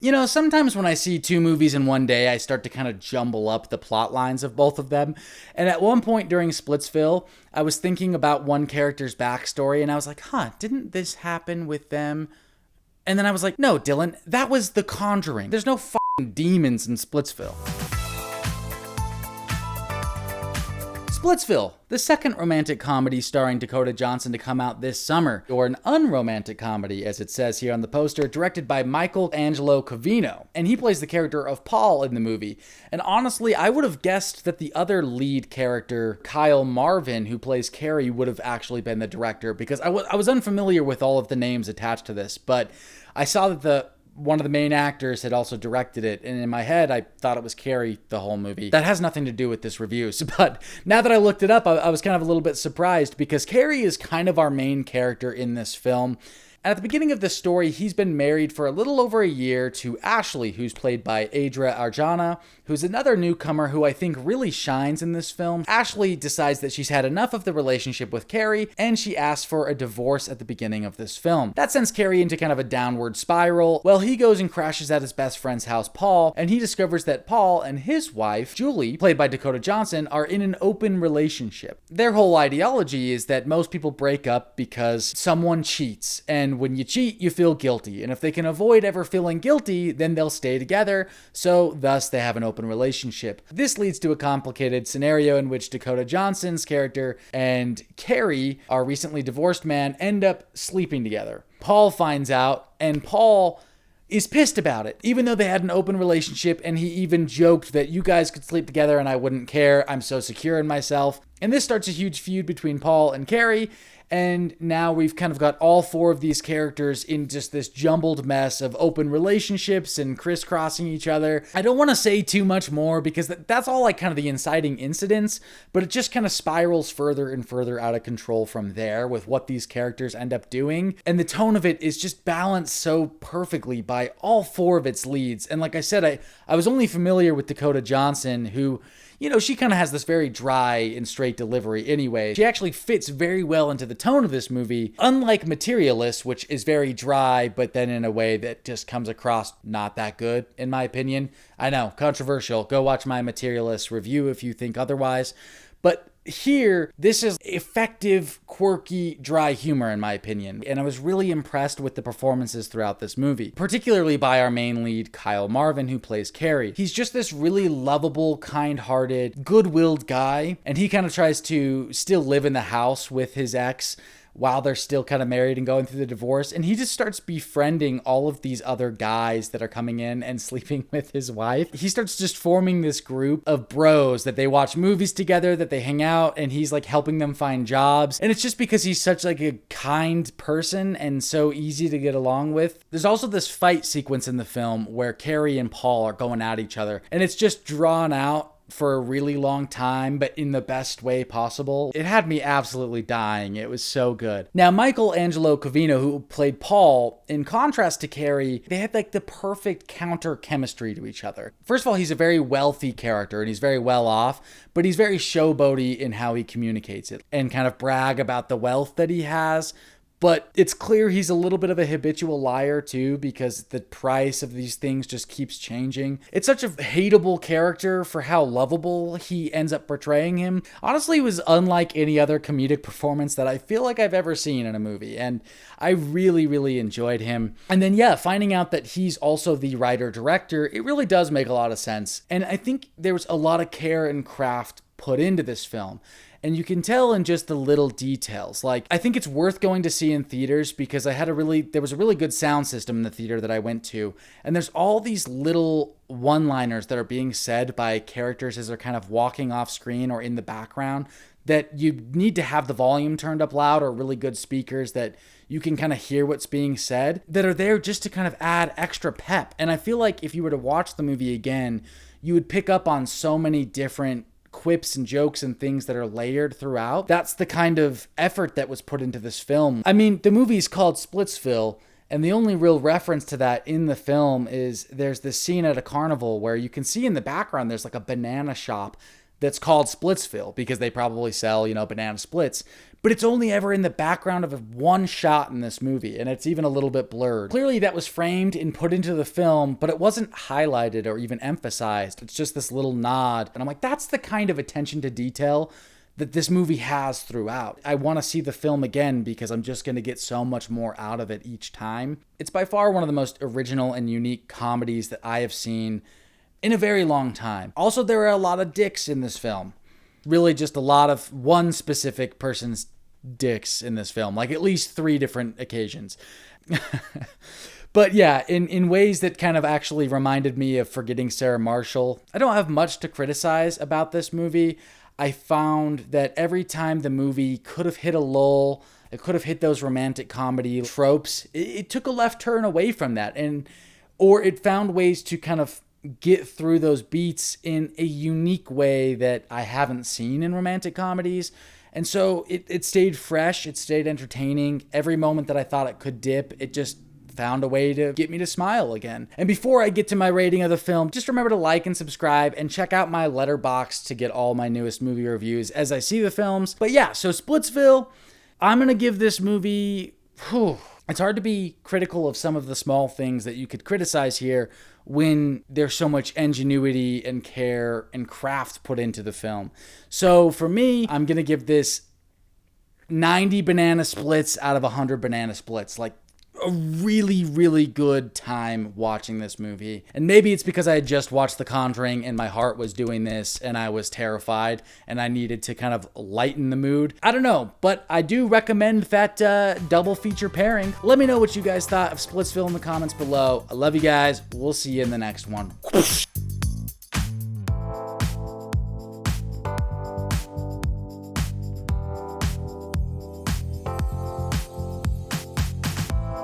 You know, sometimes when I see two movies in one day, I start to kind of jumble up the plot lines of both of them. And at one point during Splitsville, I was thinking about one character's backstory and I was like, didn't this happen with them? And then I was like, no, Dylan, that was The Conjuring. There's no fucking demons in Splitsville. Splitsville, the second romantic comedy starring Dakota Johnson to come out this summer, or an unromantic comedy, as it says here on the poster, directed by Michael Angelo Covino, and he plays the character of Paul in the movie. And honestly, I would have guessed that the other lead character, Kyle Marvin, who plays Carrie, would have actually been the director, because I was unfamiliar with all of the names attached to this, but I saw that one of the main actors had also directed it, and in my head, I thought it was Carrie the whole movie. That has nothing to do with this review, but now that I looked it up, I was kind of a little bit surprised, because Carrie is kind of our main character in this film. And at the beginning of the story, he's been married for a little over a year to Ashley, who's played by Adria Arjona, who's another newcomer who I think really shines in this film. Ashley decides that she's had enough of the relationship with Carrie, and she asks for a divorce at the beginning of this film. That sends Carrie into kind of a downward spiral. Well, he goes and crashes at his best friend's house, Paul, and he discovers that Paul and his wife, Julie, played by Dakota Johnson, are in an open relationship. Their whole ideology is that most people break up because someone cheats, and when you cheat, you feel guilty. And if they can avoid ever feeling guilty, then they'll stay together. So thus they have an open relationship. This leads to a complicated scenario in which Dakota Johnson's character and Carrie, our recently divorced man, end up sleeping together. Paul finds out, and Paul is pissed about it, even though they had an open relationship, and he even joked that you guys could sleep together and I wouldn't care. I'm so secure in myself. And this starts a huge feud between Paul and Carrie, and now we've kind of got all four of these characters in just this jumbled mess of open relationships and crisscrossing each other. I don't want to say too much more because that's all like kind of the inciting incidents, but it just kind of spirals further and further out of control from there with what these characters end up doing. And the tone of it is just balanced so perfectly by all four of its leads. And like I said, I was only familiar with Dakota Johnson, who, you know, she kind of has this very dry and straight delivery anyway. She actually fits very well into the tone of this movie, unlike Materialist, which is very dry, but then in a way that just comes across not that good, in my opinion. I know, controversial. Go watch my Materialist review if you think otherwise. But here, this is effective, quirky, dry humor, in my opinion. And I was really impressed with the performances throughout this movie, particularly by our main lead, Kyle Marvin, who plays Carrie. He's just this really lovable, kind-hearted, good-willed guy, and he kind of tries to still live in the house with his ex while they're still kind of married and going through the divorce. And he just starts befriending all of these other guys that are coming in and sleeping with his wife. He starts just forming this group of bros that they watch movies together, that they hang out, and he's like helping them find jobs. And it's just because he's such like a kind person and so easy to get along with. There's also this fight sequence in the film where Carrie and Paul are going at each other, and it's just drawn out for a really long time, but in the best way possible. It had me absolutely dying. It was so good. Now, Michael Angelo Covino, who played Paul, in contrast to Carrie, they had like the perfect counter chemistry to each other. First of all, he's a very wealthy character and he's very well off, but he's very showboaty in how he communicates it and kind of brag about the wealth that he has. But it's clear he's a little bit of a habitual liar too, because the price of these things just keeps changing. It's such a hateable character for how lovable he ends up portraying him. Honestly, it was unlike any other comedic performance that I feel like I've ever seen in a movie. And I really, really enjoyed him. And then, yeah, finding out that he's also the writer-director, it really does make a lot of sense. And I think there was a lot of care and craft put into this film. And you can tell in just the little details. Like, I think it's worth going to see in theaters because there was a really good sound system in the theater that I went to. And there's all these little one-liners that are being said by characters as they're kind of walking off screen or in the background that you need to have the volume turned up loud or really good speakers that you can kind of hear what's being said, that are there just to kind of add extra pep. And I feel like if you were to watch the movie again, you would pick up on so many different quips and jokes and things that are layered throughout. That's the kind of effort that was put into this film. I mean, the movie's called Splitsville, and the only real reference to that in the film is there's this scene at a carnival where you can see in the background there's like a banana shop that's called Splitsville because they probably sell, banana splits. But it's only ever in the background of one shot in this movie, and it's even a little bit blurred. Clearly that was framed and put into the film, but it wasn't highlighted or even emphasized. It's just this little nod. And I'm like, that's the kind of attention to detail that this movie has throughout. I want to see the film again because I'm just going to get so much more out of it each time. It's by far one of the most original and unique comedies that I have seen in a very long time. Also, there are a lot of dicks in this film. Really just a lot of one specific person's dicks in this film, like at least 3 different occasions. But yeah, in ways that kind of actually reminded me of Forgetting Sarah Marshall. I don't have much to criticize about this movie. I found that every time the movie could have hit a lull, it could have hit those romantic comedy tropes, it took a left turn away from that, or it found ways to kind of get through those beats in a unique way that I haven't seen in romantic comedies. And so it stayed fresh, it stayed entertaining. Every moment that I thought it could dip, it just found a way to get me to smile again. And before I get to my rating of the film, just remember to like and subscribe and check out my Letterboxd to get all my newest movie reviews as I see the films. But yeah, so Splitsville, I'm going to give this movie... It's hard to be critical of some of the small things that you could criticize here when there's so much ingenuity and care and craft put into the film. So for me, I'm going to give this 90 banana splits out of 100 banana splits. Like, a really, really good time watching this movie. And maybe it's because I had just watched The Conjuring and my heart was doing this and I was terrified and I needed to kind of lighten the mood. I don't know, but I do recommend that double feature pairing. Let me know what you guys thought of Splitsville in the comments below. I love you guys. We'll see you in the next one.